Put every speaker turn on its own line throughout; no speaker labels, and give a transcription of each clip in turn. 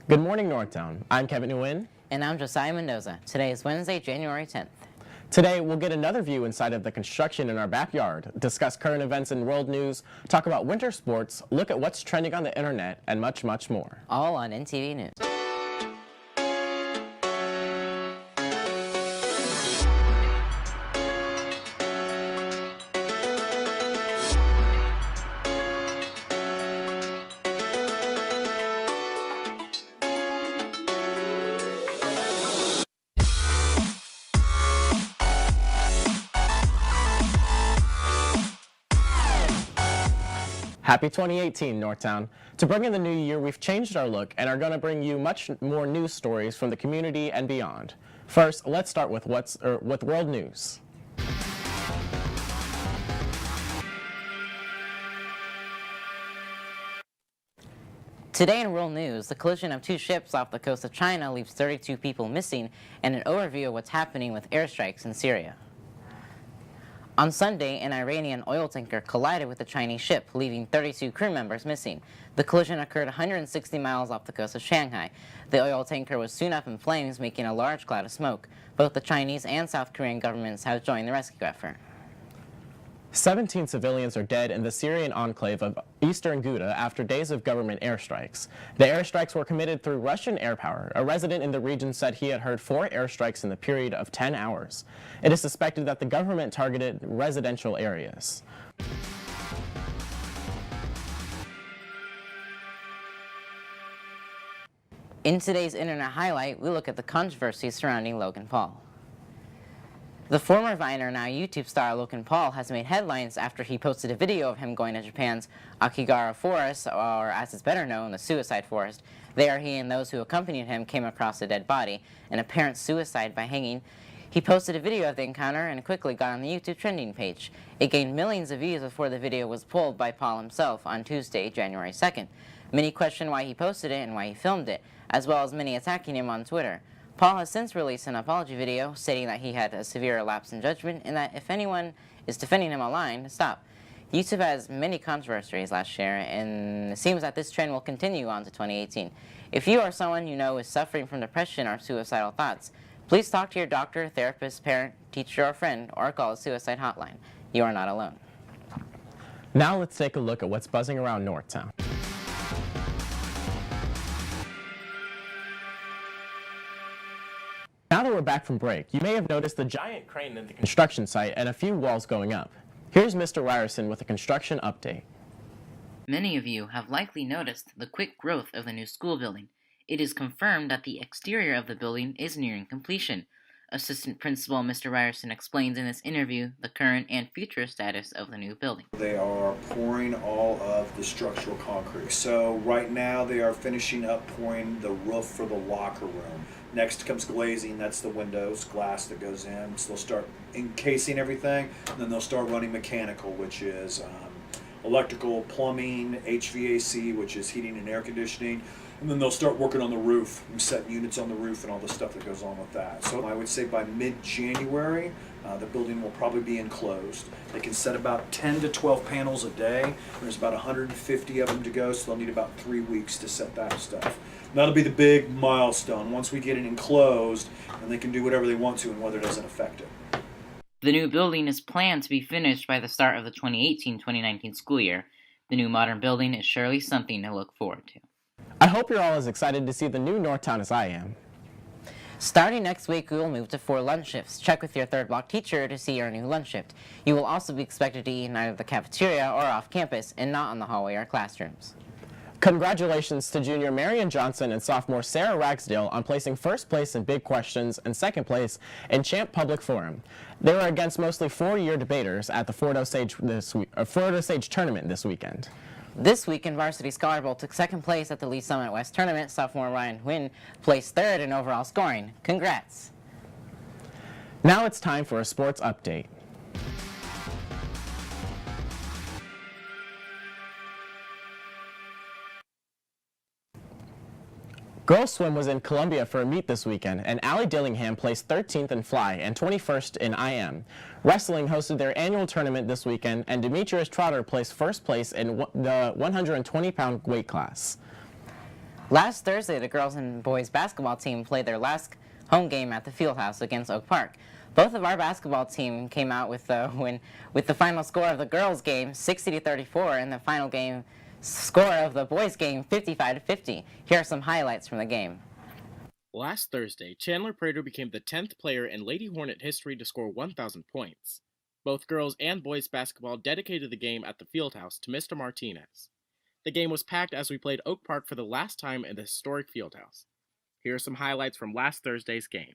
Good morning, Northtown. I'm Kevin Nguyen.
And I'm Josiah Mendoza. Today is Wednesday, January 10th.
Today, we'll get another view inside of the construction in our backyard, discuss current events and world news, talk about winter sports, look at what's trending on the internet, and much, much more.
All on NTV News.
Happy 2018, Northtown. To bring in the new year, we've changed our look and are going to bring you much more news stories from the community and beyond. First, let's start with with world news.
Today in world news, the collision of two ships off the coast of China leaves 32 people missing, and an overview of what's happening with airstrikes in Syria. On Sunday, an Iranian oil tanker collided with a Chinese ship, leaving 32 crew members missing. The collision occurred 160 miles off the coast of Shanghai. The oil tanker was soon up in flames, making a large cloud of smoke. Both the Chinese and South Korean governments have joined the rescue effort.
17 civilians are dead in the Syrian enclave of eastern Ghouta after days of government airstrikes. The airstrikes were committed through Russian air power. A resident in the region said he had heard 4 airstrikes in the period of 10 hours. It is suspected that the government targeted residential areas.
In today's Internet Highlight, we look at the controversy surrounding Logan Paul. The former Viner, now YouTube star Logan Paul, has made headlines after he posted a video of him going to Japan's Akigara Forest, or as it's better known, the Suicide Forest. There, he and those who accompanied him came across a dead body, an apparent suicide by hanging. He posted a video of the encounter and quickly got on the YouTube trending page. It gained millions of views before the video was pulled by Paul himself on Tuesday, January 2nd. Many questioned why he posted it and why he filmed it, as well as many attacking him on Twitter. Paul has since released an apology video stating that he had a severe lapse in judgment and that if anyone is defending him online, to stop. YouTube has many controversies last year, and it seems that this trend will continue on to 2018. If you or someone you know is suffering from depression or suicidal thoughts, please talk to your doctor, therapist, parent, teacher, or friend, or call the suicide hotline. You are not alone.
Now let's take a look at what's buzzing around Northtown. Now that we're back from break, you may have noticed the giant crane at the construction site and a few walls going up. Here's Mr. Ryerson with a construction update.
Many of you have likely noticed the quick growth of the new school building. It is confirmed that the exterior of the building is nearing completion. Assistant Principal Mr. Ryerson explains in this interview the current and future status of the new building.
They are pouring all of the structural concrete. So right now they are finishing up pouring the roof for the locker room. Next comes glazing, that's the windows, glass that goes in. So they'll start encasing everything, and then they'll start running mechanical, which is electrical, plumbing, HVAC, which is heating and air conditioning. And then they'll start working on the roof and setting units on the roof and all the stuff that goes on with that. So I would say by mid-January, the building will probably be enclosed. They can set about 10 to 12 panels a day. There's about 150 of them to go, so they'll need about 3 weeks to set that stuff. That'll be the big milestone. Once we get it enclosed, and they can do whatever they want to and weather doesn't affect it.
The new building is planned to be finished by the start of the 2018-2019 school year. The new modern building is surely something to look forward to.
I hope you're all as excited to see the new Northtown as I am.
Starting next week, we will move to 4 lunch shifts. Check with your third block teacher to see your new lunch shift. You will also be expected to eat in either the cafeteria or off campus and not on the hallway or classrooms.
Congratulations to junior Marion Johnson and sophomore Sarah Ragsdale on placing first place in Big Questions and second place in Champ Public Forum. They were against mostly 4-year debaters at the Fort Osage tournament this weekend.
This week in Varsity Scholar Bowl took second place at the Lee Summit West tournament. Sophomore Ryan Huynh placed third in overall scoring. Congrats!
Now it's time for a sports update. Girls swim was in Columbia for a meet this weekend, and Allie Dillingham placed 13th in fly and 21st in IM. Wrestling hosted their annual tournament this weekend, and Demetrius Trotter placed first place in the 120-pound weight class.
Last Thursday, the girls and boys basketball team played their last home game at the Fieldhouse against Oak Park. Both of our basketball team came out with the win, with the final score of the girls' game 60-34 and the final game score of the boys' game 55-50. Here are some highlights from the game.
Last Thursday, Chandler Prater became the 10th player in Lady Hornet history to score 1,000 points. Both girls and boys basketball dedicated the game at the Fieldhouse to Mr. Martinez. The game was packed as we played Oak Park for the last time in the historic Fieldhouse. Here are some highlights from last Thursday's game.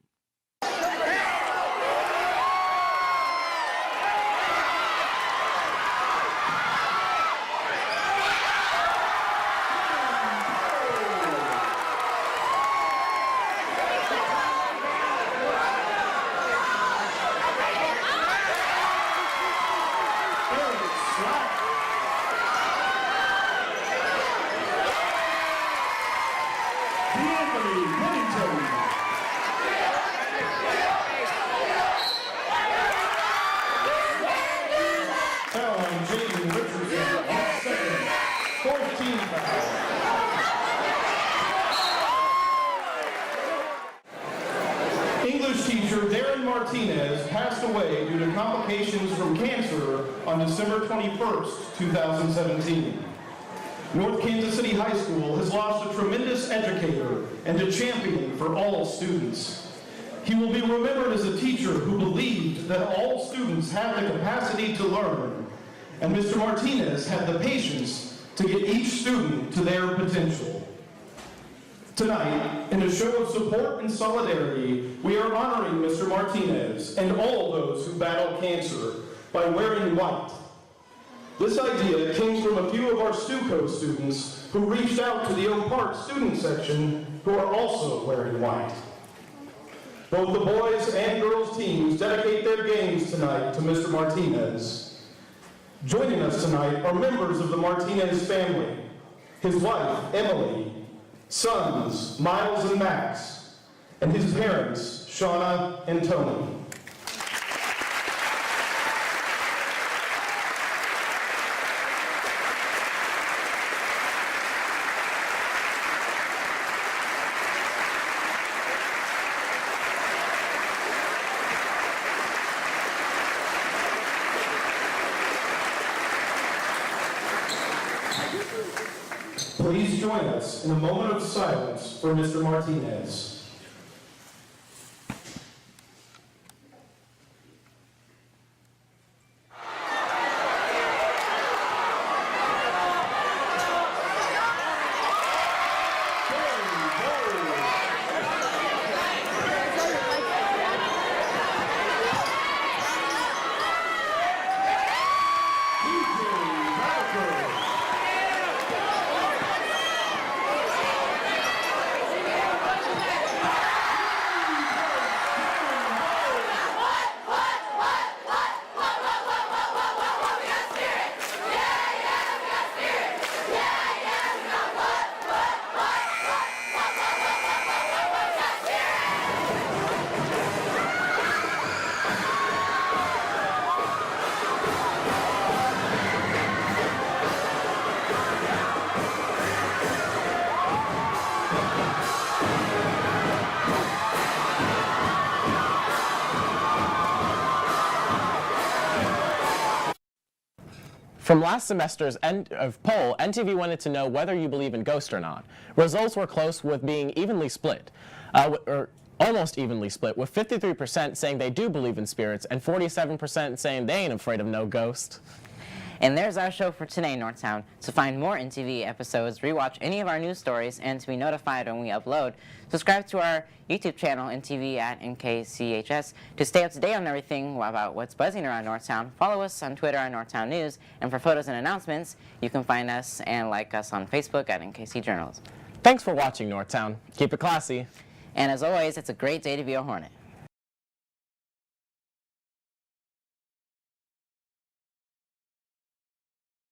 English teacher Darren Martinez passed away due to complications from cancer on December 21st, 2017. North Kansas City High School has lost a tremendous educator and a champion for all students. He will be remembered as a teacher who believed that all students have the capacity to learn, and Mr. Martinez had the patience to get each student to their potential. Tonight, in a show of support and solidarity, we are honoring Mr. Martinez and all those who battle cancer by wearing white. This idea came from a few of our Stuco students who reached out to the Oak Park student section who are also wearing white. Both the boys and girls teams dedicate their games tonight to Mr. Martinez. Joining us tonight are members of the Martinez family, his wife, Emily, sons, Miles and Max, and his parents, Shauna and Tony. Please join us in a moment of silence for Mr. Martinez.
From last semester's poll, NTV wanted to know whether you believe in ghosts or not. Results were close, with being evenly split, or almost evenly split, with 53% saying they do believe in spirits and 47% saying they ain't afraid of no ghost.
And there's our show for today, Northtown. To find more NTV episodes, rewatch any of our news stories, and to be notified when we upload, subscribe to our YouTube channel, NTV at NKCHS. To stay up to date on everything about what's buzzing around Northtown, follow us on Twitter at Northtown News. And for photos and announcements, you can find us and like us on Facebook at NKC Journalism.
Thanks for watching, Northtown. Keep it classy.
And as always, it's a great day to be a Hornet.